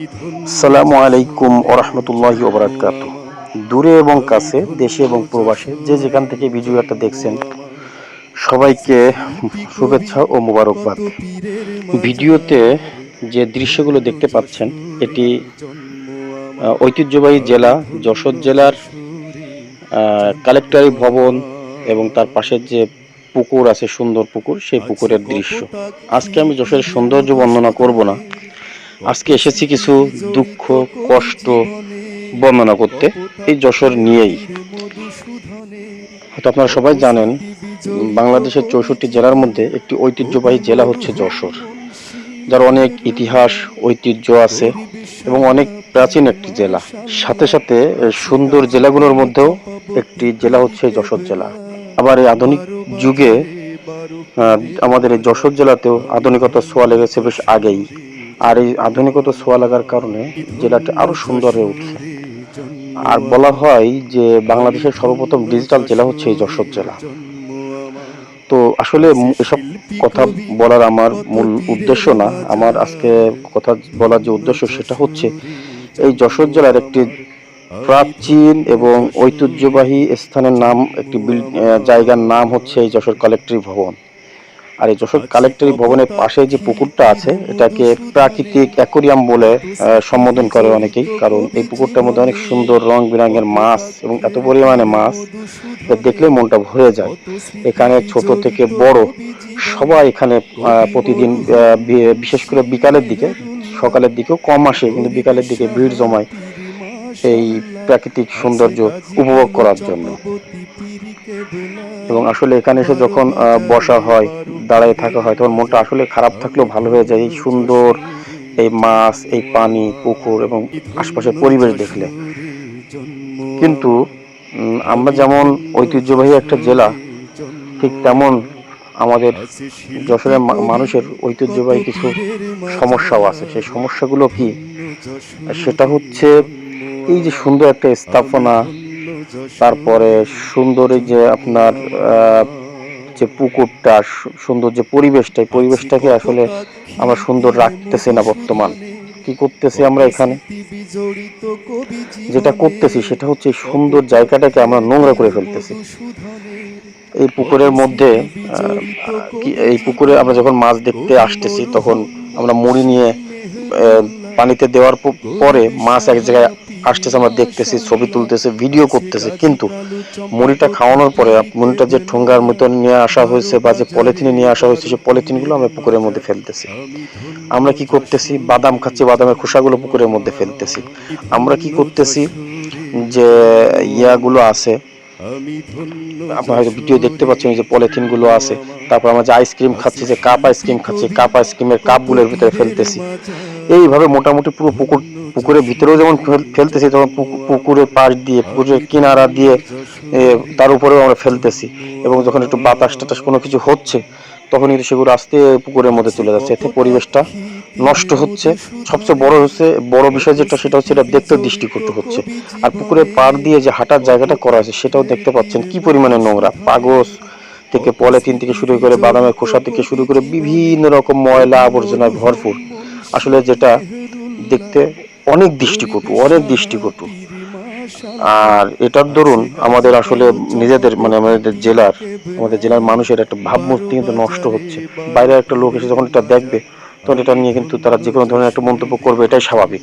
আসসালামু আলাইকুম ওরহমতুল্লাহি ওবরাকাতুহ। দূরে এবং কাছে, দেশে এবং প্রবাসে যে যেখান থেকে ভিডিওটা দেখছেন সবাইকে শুভেচ্ছা ও মোবারকবাদ। ভিডিওতে যে দৃশ্যগুলো দেখতে পাচ্ছেন এটি ঐতিহ্যবাহী জেলা যশোর জেলার কালেক্টরি ভবন এবং তার পাশের যে পুকুর আছে, সুন্দর পুকুর, সেই পুকুরের দৃশ্য। আজকে আমি যশোরের সৌন্দর্য বর্ণনা করব না, আজকে এসেছি কিছু দুঃখ কষ্ট বর্ণনা করতে এই যশোর নিয়েই। হয়তো আপনারা সবাই জানেন বাংলাদেশের 64 জেলার মধ্যে একটি ঐতিহ্যবাহী জেলা হচ্ছে যশোর, যার অনেক ইতিহাস ঐতিহ্য আছে এবং অনেক প্রাচীন একটি জেলা। সাথে সাথে সুন্দর জেলাগুলোর মধ্যেও একটি জেলা হচ্ছে যশোর জেলা। আবার এই আধুনিক যুগে আমাদের এই যশোর জেলাতেও আধুনিকতার ছোঁয়া লেগেছে বেশ আগেই। আর এই আধুনিকতার ছোঁয়া লাগার কারণে জেলাটা আরো সুন্দর হয়ে উঠছে। আর বলা হয় যে বাংলাদেশের সর্বপ্রথম ডিজিটাল জেলা হচ্ছে এই যশোর জেলা। তো আসলে এসব কথা বলার আমার মূল উদ্দেশ্য না। আমার আজকে কথা বলার যে উদ্দেশ্য সেটা হচ্ছে এই যশোর জেলার একটি প্রাচীন এবং ঐতিহ্যবাহী স্থানের নাম, একটি জায়গার নাম হচ্ছে এই যশোর কালেক্টরি ভবন। আর এই যশোর কালেক্টরি ভবনের পাশে যে পুকুরটা আছে এটাকে প্রাকৃতিক অ্যাকোরিয়াম বলে সম্বোধন করে অনেকেই, কারণ এই পুকুরটার মধ্যে অনেক সুন্দর রং বেরঙের মাছ এবং এত পরিমাণে মাছ দেখলেই মনটা ভরে যায়। এখানে ছোট থেকে বড় সবাই এখানে প্রতিদিন বিশেষ করে বিকালের দিকে, সকালের দিকেও কম আসে কিন্তু বিকালের দিকে ভিড় জমায় এই প্রাকৃতিক সৌন্দর্য উপভোগ করার জন্য। এবং আসলে এখানে এসে যখন বসা হয়, দাঁড়ায় থাকা হয়, তখন মনটা আসলে খারাপ থাকলেও ভালো হয়ে যায় এই সুন্দর এই মাছ, এই পানি, পুকুর এবং আশপাশের পরিবেশ দেখলে। কিন্তু আমরা যেমন ঐতিহ্যবাহী একটা জেলা, ঠিক তেমন আমাদের যশোরের মানুষের ঐতিহ্যবাহী কিছু সমস্যাও আছে। সেই সমস্যাগুলো কি? সেটা হচ্ছে এই যে সুন্দর একটা স্থাপনা, তারপরে সুন্দর এই যে আপনার যে পুকুরটা, সুন্দর যে পরিবেশটা, এই পরিবেশটাকে আসলে আমরা সুন্দর রাখতেছি না। বর্তমান কি করতেছি আমরা এখানে, যেটা করতেছি সেটা হচ্ছে সুন্দর জায়গাটাকে আমরা নোংরা করে ফেলতেছি। এই পুকুরের মধ্যে এই পুকুরে আমরা যখন মাছ দেখতে আসতেছি তখন আমরা মুড়ি নিয়ে পানিতে দেওয়ার পরে মাছ এক জায়গায় আসতেছে, আমরা দেখতেছি, ছবি তুলতেছে, ভিডিও করতেছে, কিন্তু মুড়িটা খাওয়ানোর পরে মুড়িটা যে ঠোঙ্গার মতো নিয়ে আসা হয়েছে বা যে পলিথিনে নিয়ে আসা হয়েছে সেই পলিথিনগুলো আমরা পুকুরের মধ্যে ফেলতেছি। আমরা কি করতেছি? বাদাম খাচ্ছি, বাদামের খোসাগুলো পুকুরের মধ্যে ফেলতেছি। আমরা কি করতেছি? যে ইয়াগুলো আছে, আপনারা হয়তো ভিডিও দেখতে পাচ্ছেন যে পলিথিন গুলো আছে, তারপর আমরা যে আইসক্রিম খাচ্ছি, যে কাপ আইসক্রিম খাচ্ছি, কাপ আইসক্রিমের কাপগুলোর ভিতরে ফেলতেছি। এইভাবে মোটামুটি পুরো পুকুরের ভিতরেও যেমন ফেলতেছি, তখন পুকুরের পাশ দিয়ে, পুকুরের কিনারা দিয়ে তার উপরেও আমরা ফেলতেছি। এবং যখন একটু বাতাস টাতাস কোনো কিছু হচ্ছে তখন কিন্তু সেগুলো আস্তে পুকুরের মধ্যে চলে যাচ্ছে, এতে পরিবেশটা নষ্ট হচ্ছে। সবচেয়ে বড় বিষয় যেটা, সেটা হচ্ছে এটা দেখতে দৃষ্টিকটু হচ্ছে। আর পুকুরের পাড় দিয়ে যে হাঁটার জায়গাটা করা হয়েছে সেটাও দেখতে পাচ্ছেন কি পরিমাণে নোংরা। কাগজ থেকে, পলিথিন থেকে শুরু করে, বাদামের খোসা থেকে শুরু করে বিভিন্ন রকম ময়লা আবর্জনায় ভরপুর। আসলে যেটা দেখতে অনেক দৃষ্টিকটু। আর এটার দরুন আমাদের আসলে নিজেদের, মানে আমাদের জেলার মানুষের একটা ভাবমূর্তি কিন্তু নষ্ট হচ্ছে। বাইরে একটা লোক এসে যখন এটা দেখবে তখন এটা নিয়ে কিন্তু তারা যে কোনো ধরনের একটা মন্তব্য করবে, এটাই স্বাভাবিক।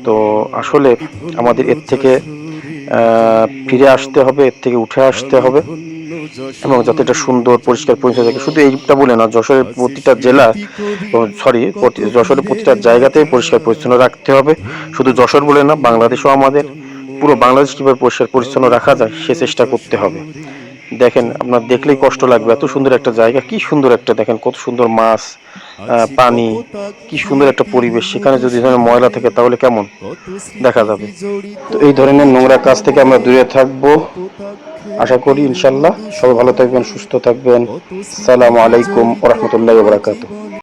তো আসলে আমাদের এর থেকে ফিরে আসতে হবে, এর থেকে উঠে আসতে হবে এবং যাতে এটা সুন্দর পরিষ্কার পরিচ্ছন্ন থাকে। শুধু এইটা বলে না, যশোরের প্রতিটা জেলা, যশোরের প্রতিটা জায়গাতেই পরিষ্কার পরিচ্ছন্ন রাখতে হবে। শুধু যশোর বলে না, বাংলাদেশও আমাদের, পুরো বাংলাদেশ কিভাবে পরিষ্কার পরিচ্ছন্ন রাখা যায় সে চেষ্টা করতে হবে। দেখেন, আপনার দেখলেই কষ্ট লাগবে, এত সুন্দর একটা জায়গা, কি সুন্দর একটা, দেখেন কত সুন্দর মাছ, পানি, কি সুন্দর একটা পরিবেশ। সেখানে যদি ধরেন ময়লা থাকে তাহলে কেমন দেখা যাবে। তো এই ধরনের নোংরা কাজ থেকে আমরা দূরে থাকবো, আশা করি ইনশাল্লাহ। সবাই ভালো থাকবেন, সুস্থ থাকবেন। আসসালামু আলাইকুম ওয়া রাহমাতুল্লাহি ওয়া বারাকাতুহু।